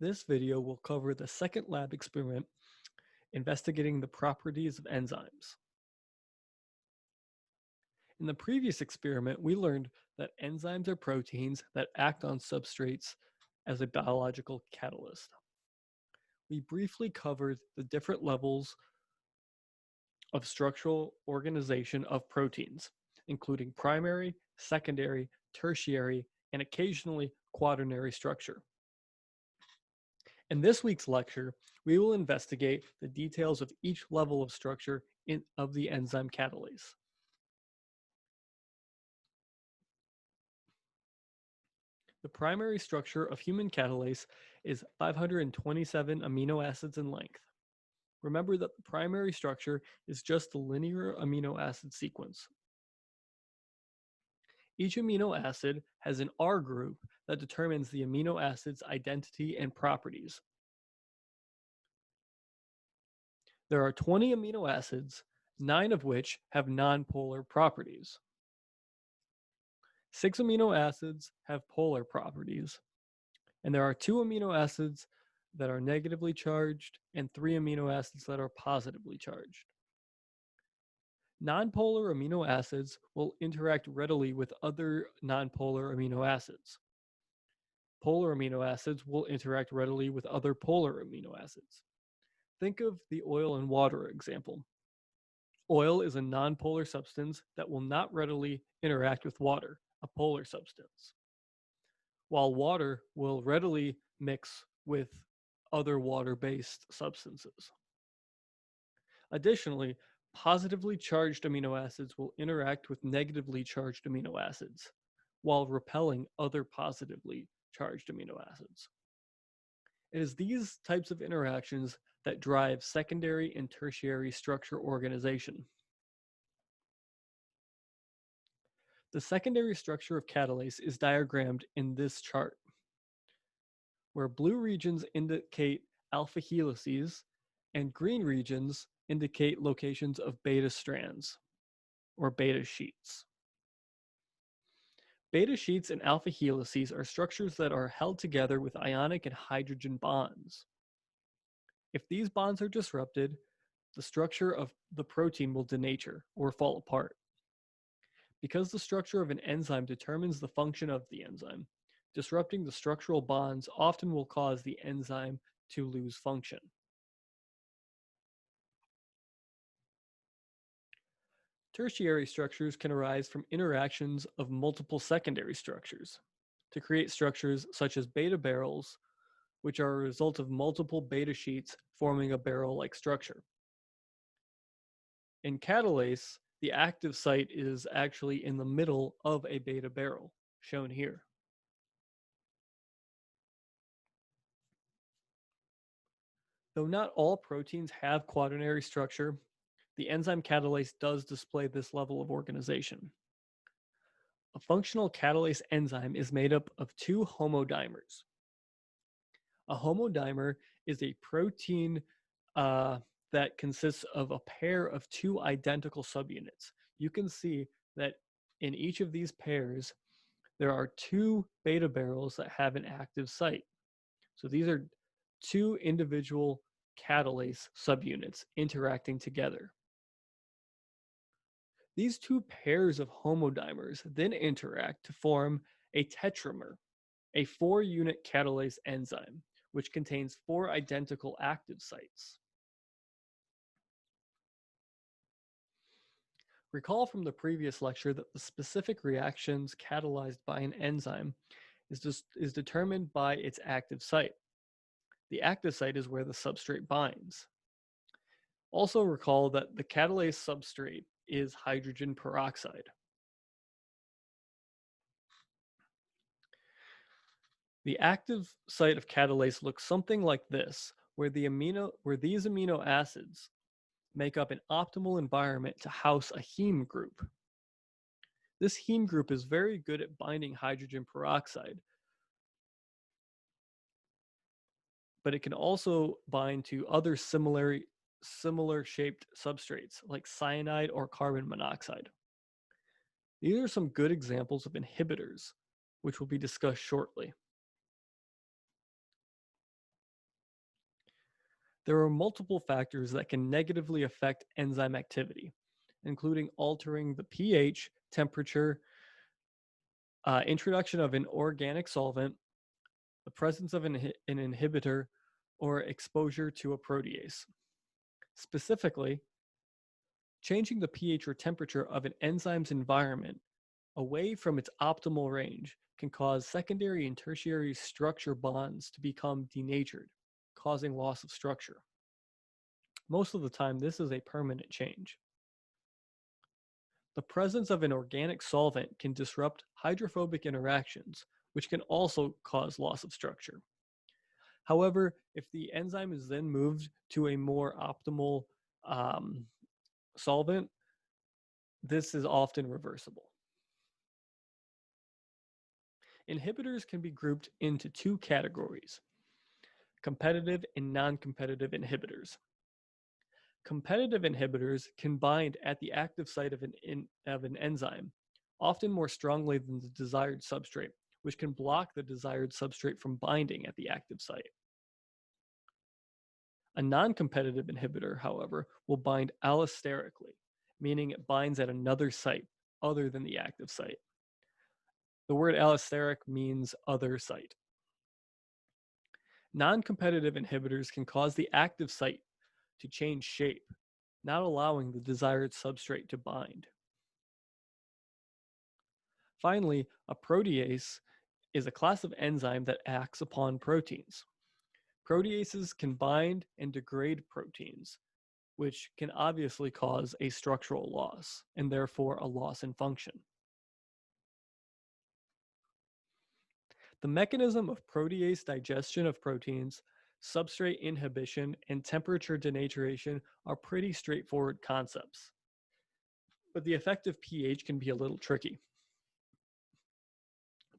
This video will cover the second lab experiment investigating the properties of enzymes. In the previous experiment, we learned that enzymes are proteins that act on substrates as a biological catalyst. We briefly covered the different levels of structural organization of proteins, including primary, secondary, tertiary, and occasionally quaternary structure. In this week's lecture, we will investigate the details of each level of structure of the enzyme catalase. The primary structure of human catalase is 527 amino acids in length. Remember that the primary structure is just the linear amino acid sequence. Each amino acid has an R group that determines the amino acid's identity and properties. There are 20 amino acids, 9 of which have nonpolar properties. 6 amino acids have polar properties, and there are 2 amino acids that are negatively charged and 3 amino acids that are positively charged. Nonpolar amino acids will interact readily with other nonpolar amino acids. Polar amino acids will interact readily with other polar amino acids. Think of the oil and water example. Oil is a nonpolar substance that will not readily interact with water, a polar substance, while water will readily mix with other water-based substances. Additionally, positively charged amino acids will interact with negatively charged amino acids, while repelling other positively charged amino acids. It is these types of interactions that drive secondary and tertiary structure organization. The secondary structure of catalase is diagrammed in this chart, where blue regions indicate alpha helices and green regions indicate locations of beta strands or beta sheets. Beta sheets and alpha helices are structures that are held together with ionic and hydrogen bonds. If these bonds are disrupted, the structure of the protein will denature or fall apart. Because the structure of an enzyme determines the function of the enzyme, disrupting the structural bonds often will cause the enzyme to lose function. Tertiary structures can arise from interactions of multiple secondary structures to create structures such as beta barrels, which are a result of multiple beta sheets forming a barrel-like structure. In catalase, the active site is actually in the middle of a beta barrel, shown here. Though not all proteins have quaternary structure, the enzyme catalase does display this level of organization. A functional catalase enzyme is made up of 2 homodimers. A homodimer is a protein that consists of a pair of 2 identical subunits. You can see that in each of these pairs, there are 2 beta barrels that have an active site. So these are 2 individual catalase subunits interacting together. These 2 pairs of homodimers then interact to form a tetramer, a 4-unit catalase enzyme, which contains 4 identical active sites. Recall from the previous lecture that the specific reactions catalyzed by an enzyme is determined by its active site. The active site is where the substrate binds. Also recall that the catalase substrate is hydrogen peroxide. The active site of catalase looks something like this, where these amino acids make up an optimal environment to house a heme group. This heme group is very good at binding hydrogen peroxide, but it can also bind to other similar shaped substrates like cyanide or carbon monoxide. These are some good examples of inhibitors, which will be discussed shortly. There are multiple factors that can negatively affect enzyme activity, including altering the pH, temperature, introduction of an organic solvent, the presence of an inhibitor, or exposure to a protease. Specifically, changing the pH or temperature of an enzyme's environment away from its optimal range can cause secondary and tertiary structure bonds to become denatured, causing loss of structure. Most of the time, this is a permanent change. The presence of an organic solvent can disrupt hydrophobic interactions, which can also cause loss of structure. However, if the enzyme is then moved to a more optimal um, solvent, this is often reversible. Inhibitors can be grouped into two categories: competitive and non-competitive inhibitors. Competitive inhibitors can bind at the active site of an enzyme, often more strongly than the desired substrate, which can block the desired substrate from binding at the active site. A non-competitive inhibitor, however, will bind allosterically, meaning it binds at another site other than the active site. The word allosteric means other site. Non-competitive inhibitors can cause the active site to change shape, not allowing the desired substrate to bind. Finally, a protease is a class of enzyme that acts upon proteins. Proteases can bind and degrade proteins, which can obviously cause a structural loss and therefore a loss in function. The mechanism of protease digestion of proteins, substrate inhibition, and temperature denaturation are pretty straightforward concepts, but the effective pH can be a little tricky.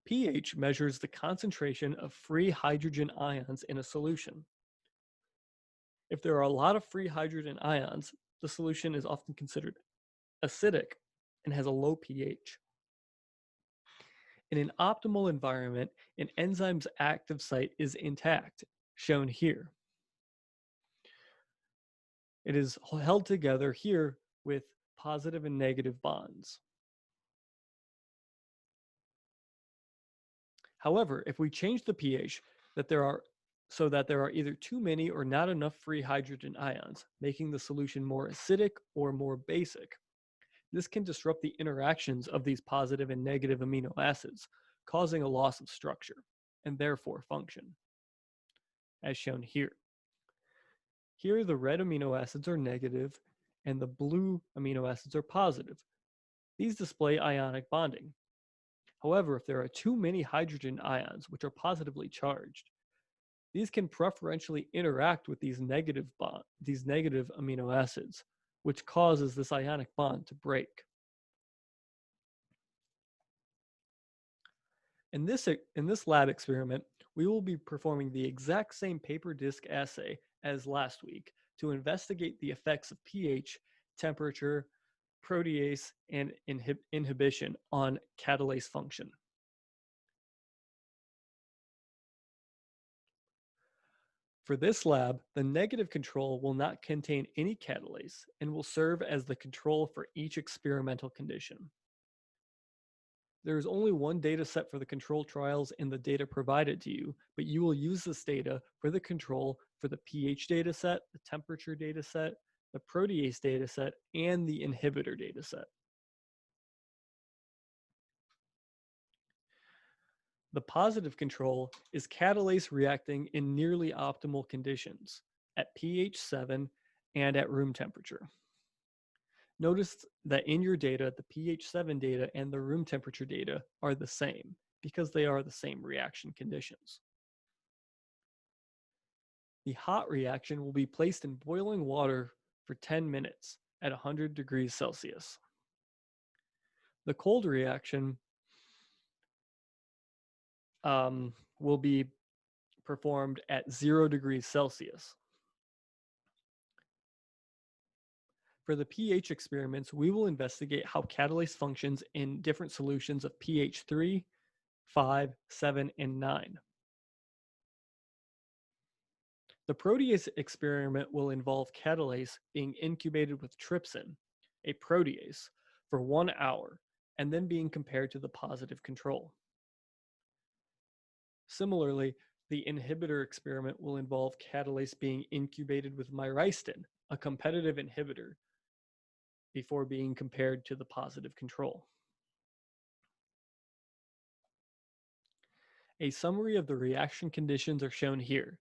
pH measures the concentration of free hydrogen ions in a solution. If there are a lot of free hydrogen ions, the solution is often considered acidic and has a low pH. In an optimal environment, an enzyme's active site is intact, shown here. It is held together here with positive and negative bonds. However, if we change the pH that there are either too many or not enough free hydrogen ions, making the solution more acidic or more basic, this can disrupt the interactions of these positive and negative amino acids, causing a loss of structure and therefore function, as shown here. Here, the red amino acids are negative and the blue amino acids are positive. These display ionic bonding. However, if there are too many hydrogen ions, which are positively charged, these can preferentially interact with these negative amino acids, which causes this ionic bond to break. In this lab experiment, we will be performing the exact same paper disc assay as last week to investigate the effects of pH, temperature, protease, and inhibition on catalase function. For this lab, the negative control will not contain any catalase and will serve as the control for each experimental condition. There is only one data set for the control trials in the data provided to you, but you will use this data for the control for the pH data set, the temperature data set, the protease data set, and the inhibitor data set. The positive control is catalase reacting in nearly optimal conditions at pH 7 and at room temperature. Notice that in your data, the pH 7 data and the room temperature data are the same because they are the same reaction conditions. The hot reaction will be placed in boiling water for 10 minutes at 100 degrees Celsius. The cold reaction will be performed at 0 degrees Celsius. For the pH experiments, we will investigate how catalase functions in different solutions of pH 3, 5, 7, and 9. The protease experiment will involve catalase being incubated with trypsin, a protease, for 1 hour, and then being compared to the positive control. Similarly, the inhibitor experiment will involve catalase being incubated with myristin, a competitive inhibitor, before being compared to the positive control. A summary of the reaction conditions are shown here.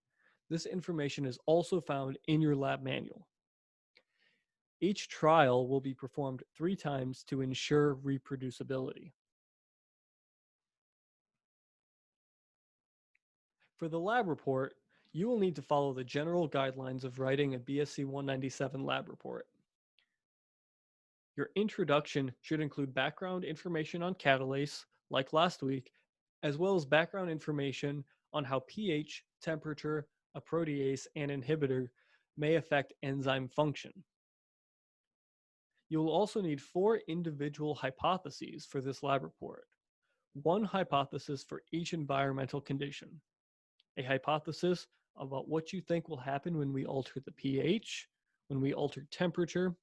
This information is also found in your lab manual. Each trial will be performed 3 times to ensure reproducibility. For the lab report, you will need to follow the general guidelines of writing a BSc 197 lab report. Your introduction should include background information on catalase, like last week, as well as background information on how pH, temperature, a protease, and inhibitor may affect enzyme function. You will also need 4 individual hypotheses for this lab report. 1 hypothesis for each environmental condition. A hypothesis about what you think will happen when we alter the pH, when we alter temperature,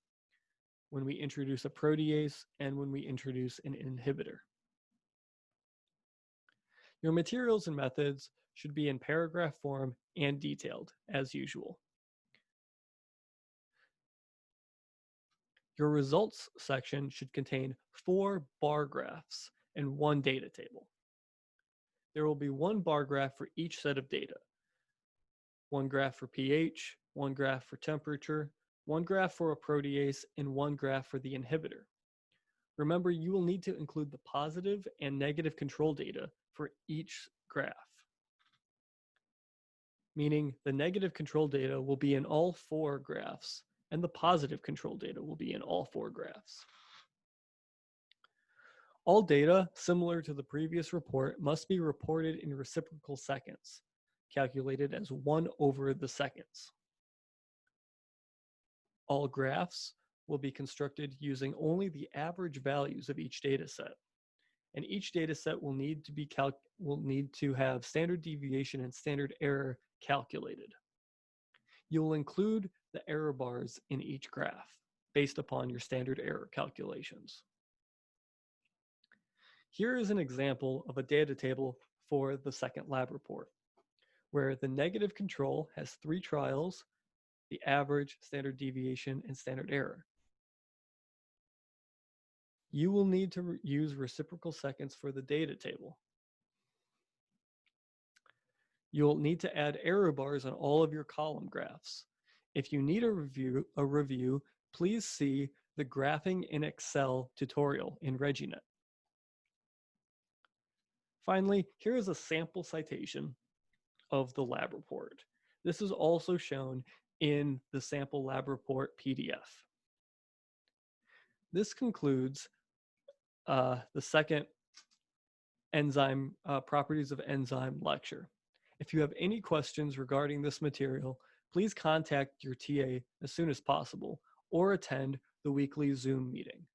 when we introduce a protease, and when we introduce an inhibitor. Your materials and methods should be in paragraph form and detailed, as usual. Your results section should contain 4 bar graphs and 1 data table. There will be 1 bar graph for each set of data. 1 graph for pH, 1 graph for temperature, 1 graph for a protease, and 1 graph for the inhibitor. Remember, you will need to include the positive and negative control data for each graph, meaning the negative control data will be in all 4 graphs, and the positive control data will be in all 4 graphs. All data, similar to the previous report, must be reported in reciprocal seconds, calculated as 1 over the seconds. All graphs will be constructed using only the average values of each data set. And each data set will need to have standard deviation and standard error calculated. You will include the error bars in each graph based upon your standard error calculations. Here is an example of a data table for the second lab report, where the negative control has 3 trials, the average, standard deviation, and standard error. You will need to use reciprocal seconds for the data table. You'll need to add error bars on all of your column graphs. If you need a review, please see the Graphing in Excel tutorial in ReggieNet. Finally, here is a sample citation of the lab report. This is also shown in the sample lab report PDF. This concludes the second enzyme properties of enzyme lecture. If you have any questions regarding this material, please contact your TA as soon as possible or attend the weekly Zoom meeting.